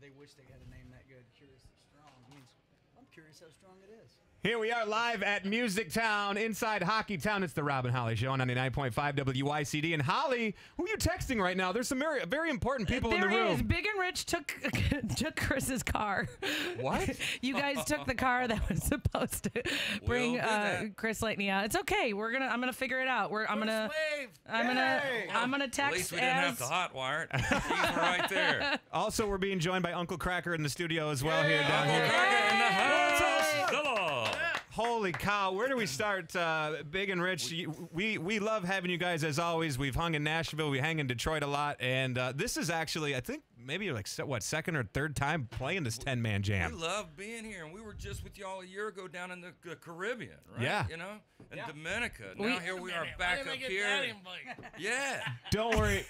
they wish they had a name that good. Curious and strong. It means I'm curious how strong it is. Here we are live at MusicTown, inside Hockey Town. It's the Rob and Holly Show on 99.5 WYCD. And Holly, who are you texting right now? There's some very important people in the room. There is. Big and Rich took Chris's car. What? You guys took the car that was supposed to bring Chris Lightning out. It's okay. I'm gonna figure it out. I'm gonna text. At least we didn't have to hotwire it. She's right there. Also, we're being joined by Uncle Kracker in the studio as well here down here. Uncle Kracker in the house. Hello. Holy cow, where do we start? Big and Rich, we love having you guys as always. We've hung in Nashville, we hang in Detroit a lot, and this is actually, I think, maybe like, what, second or third time playing this 10-man jam. We love being here, and we were just with y'all a year ago down in the Caribbean, right? Yeah. You know? In Dominica. Now here we are back up here. Yeah. Don't worry,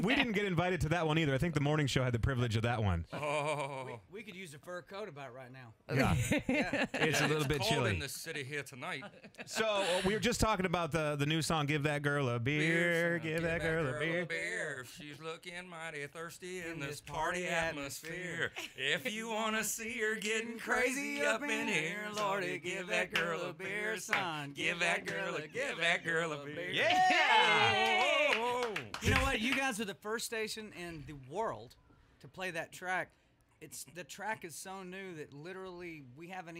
we didn't get invited to that one either. I think the morning show had the privilege of that one. Oh. We could use a fur coat about right now. Yeah. It's a little bit cold chilly in the city here tonight. So we were just talking about the new song, Give That Girl a Beer. Give that girl a beer. If she's looking mighty thirsty in this party atmosphere. If you want to see her getting crazy up in here, Lordy, give that girl a beer, son. Give that girl a beer. Yeah! You know what? You guys are the first station in the world to play that track. The track is so new that literally we haven't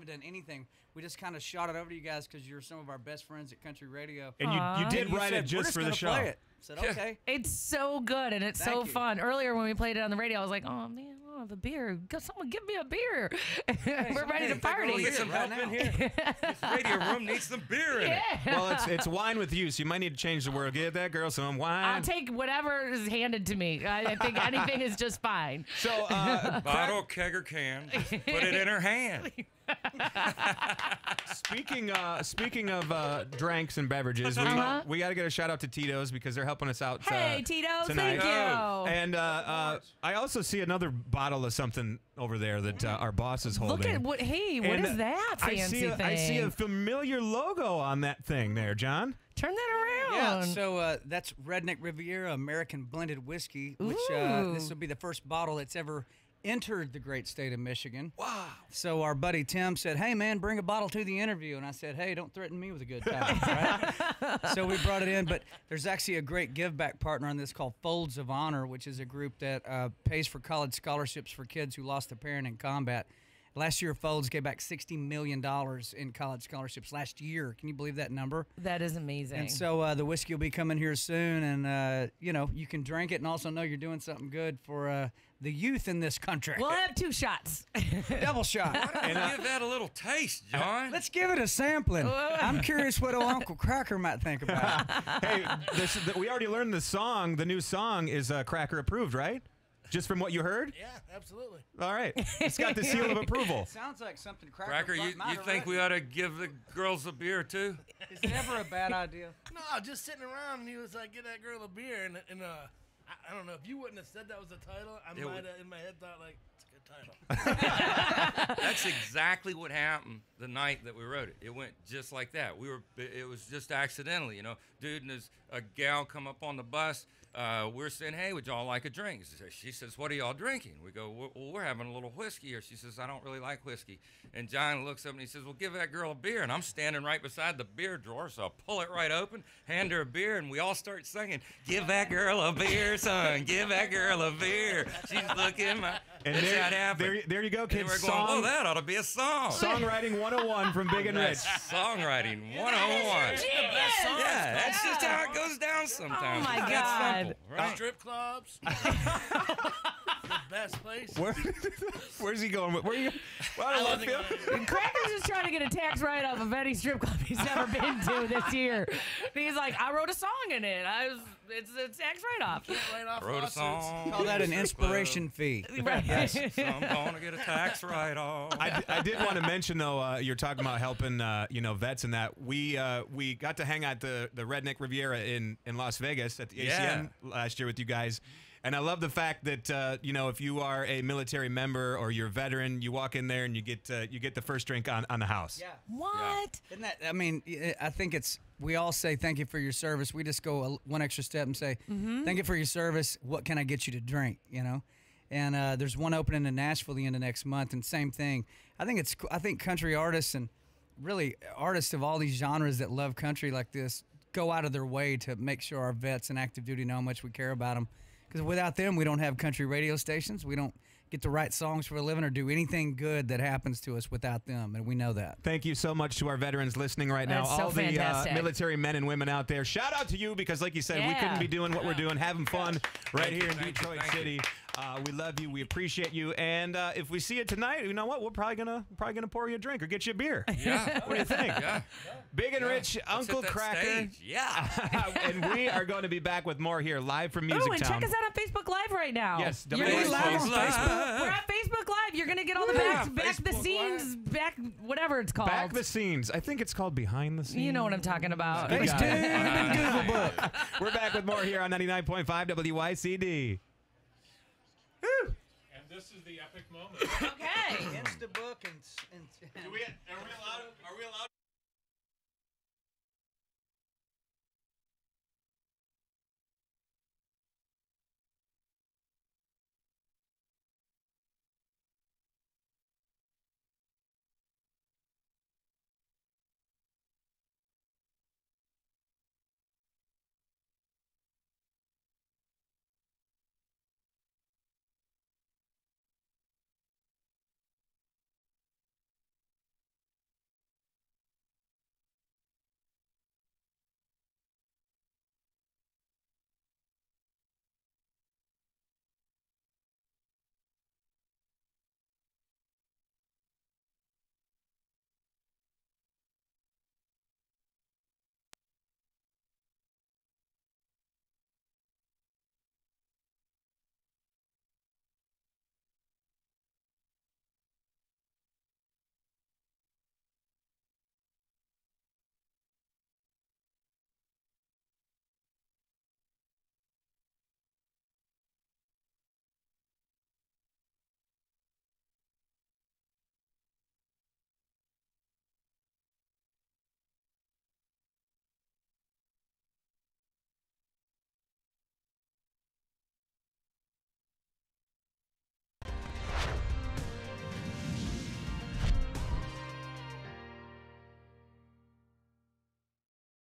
done anything. We just kind of shot it over to you guys because you're some of our best friends at country radio. And you did write it just for the show. Play it. I said, okay. It's so good and it's so fun. Earlier when we played it on the radio, I was like, oh man, I don't have a beer. Someone give me a beer. We're ready to party. We'll get some help in here. This radio room needs some beer in it. Well, it's wine with you, so you might need to change the word. Give that girl some wine. I'll take whatever is handed to me. I think anything is just fine. So, bottle, keg, or can, put it in her hand. Speaking of drinks and beverages, we got to get a shout out to Tito's because they're helping us out. Hey, Tito's, tonight. thank you. And I also see another bottle of something over there that our boss is holding. Look at what? Hey, what is that fancy thing? I see a familiar logo on that thing there, John. Turn that around. Yeah, so that's Redneck Riviera American Blended Whiskey, which this will be the first bottle that's ever entered the great state of Michigan. Wow. So our buddy Tim said, hey, man, bring a bottle to the interview. And I said, hey, don't threaten me with a good time, right? So we brought it in. But there's actually a great give-back partner on this called Folds of Honor, which is a group that pays for college scholarships for kids who lost a parent in combat. Last year, Folds gave back $60 million in college scholarships last year. Can you believe that number? That is amazing. And so the whiskey will be coming here soon, and, you can drink it and also know you're doing something good for the youth in this country. We'll have 2 shots. Double shot. Why don't you give that a little taste, John? Let's give it a sampling. I'm curious what Uncle Kracker might think about it. Hey, we already learned the new song is Kracker approved, right? Just from what you heard? Yeah, absolutely. All right. It's got the seal of approval. Sounds like something Kracker, you think we ought to give the girls a beer, too? Is it ever a bad idea? No, just sitting around, and he was like, get that girl a beer, and I don't know, if you wouldn't have said that was the title, I might have, in my head, thought, like, it's a good title. That's exactly what happened the night that we wrote it. It went just like that. It was just accidentally, Dude and a gal come up on the bus. We're saying, hey, would y'all like a drink? She says, what are y'all drinking? We go, well, we're having a little whiskey here. She says, I don't really like whiskey. And John looks up and he says, well, give that girl a beer. And I'm standing right beside the beer drawer, so I pull it right open, hand her a beer, and we all start singing, give that girl a beer, son. Give that girl a beer. She's looking my... And there you go, kids. And we're going, oh, that ought to be a song. Songwriting 101 from Big and Rich. Songwriting 101. Yeah, that's just how it goes down sometimes. Oh, my It's God. that simple, right? Strip clubs. The best place. Where's he going? Where are you? Cracker's just trying to get a tax write-off of any strip club he's never been to this year. He's like, I wrote a song in it. It's a tax write-off. Wrote a song. Call that an inspiration fee. Right. Yes, so I'm going to get a tax write-off. I did want to mention though, you're talking about helping, vets and that. We got to hang out the Redneck Riviera in Las Vegas at the ACN last year with you guys. And I love the fact that if you are a military member or you're a veteran, you walk in there and you get the first drink on the house. Yeah. What? Isn't that? I mean, I think we all say thank you for your service. We just go one extra step and say thank you for your service. What can I get you to drink? And there's one opening in Nashville the end of next month, and same thing. I think country artists and really artists of all these genres that love country like this go out of their way to make sure our vets and active duty know how much we care about them. Because without them, we don't have country radio stations. We don't get to write songs for a living or do anything good that happens to us without them, and we know that. Thank you so much to our veterans listening right now. That's so all the fantastic. military men and women out there. Shout out to you because, like you said, we couldn't be doing what we're doing, having fun right here in Detroit City. We love you. We appreciate you. And if we see you tonight, you know what? We're probably gonna pour you a drink or get you a beer. Yeah. What do you think? Yeah. Big and Rich, Uncle Kracker. Stage. Yeah. And we are going to be back with more here live from MusicTown. Oh, and check us out on Facebook Live right now. Yes, You're live on on Facebook. We're on Facebook Live. You're gonna get all the back the scenes, whatever it's called. Back the scenes. I think it's called behind the scenes. You know what I'm talking about. Thanks, Google book. We're back with more here on 99.5 WYCD. And this is the epic moment. Okay. Instabook and Are we allowed?